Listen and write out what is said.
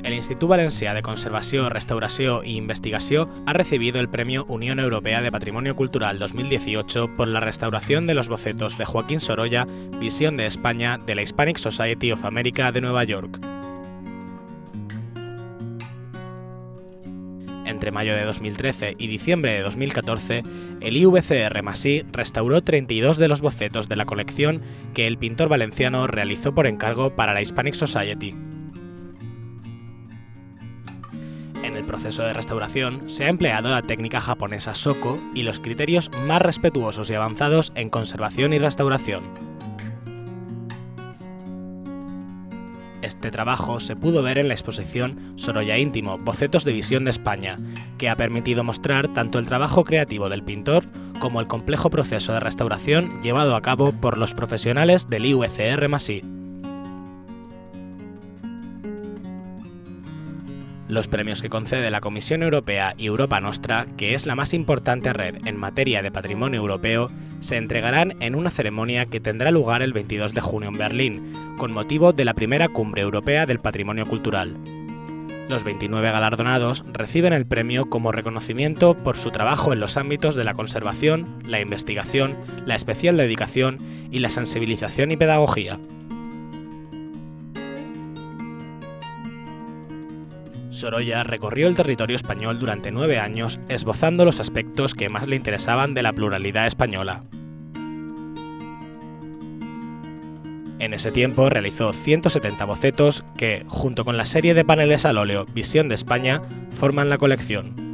El Institut Valencià de Conservació, Restauració i Investigació ha recibido el Premio Unión Europea de Patrimonio Cultural 2018 por la restauración de los bocetos de Joaquín Sorolla, Visión de España, de la Hispanic Society of America de Nueva York. Entre mayo de 2013 y diciembre de 2014, el IVCR+I restauró 32 de los bocetos de la colección que el pintor valenciano realizó por encargo para la Hispanic Society. En el proceso de restauración se ha empleado la técnica japonesa Shoko y los criterios más respetuosos y avanzados en conservación y restauración. Este trabajo se pudo ver en la exposición Sorolla Íntimo, Bocetos de Visión de España, que ha permitido mostrar tanto el trabajo creativo del pintor como el complejo proceso de restauración llevado a cabo por los profesionales del IVCR+I. Los premios que concede la Comisión Europea y Europa Nostra, que es la más importante red en materia de patrimonio europeo, se entregarán en una ceremonia que tendrá lugar el 22 de junio en Berlín, con motivo de la primera Cumbre Europea del Patrimonio Cultural. Los 29 galardonados reciben el premio como reconocimiento por su trabajo en los ámbitos de la conservación, la investigación, la especial dedicación y la sensibilización y pedagogía. Sorolla recorrió el territorio español durante 9 años esbozando los aspectos que más le interesaban de la pluralidad española. En ese tiempo realizó 170 bocetos que, junto con la serie de paneles al óleo Visión de España, forman la colección.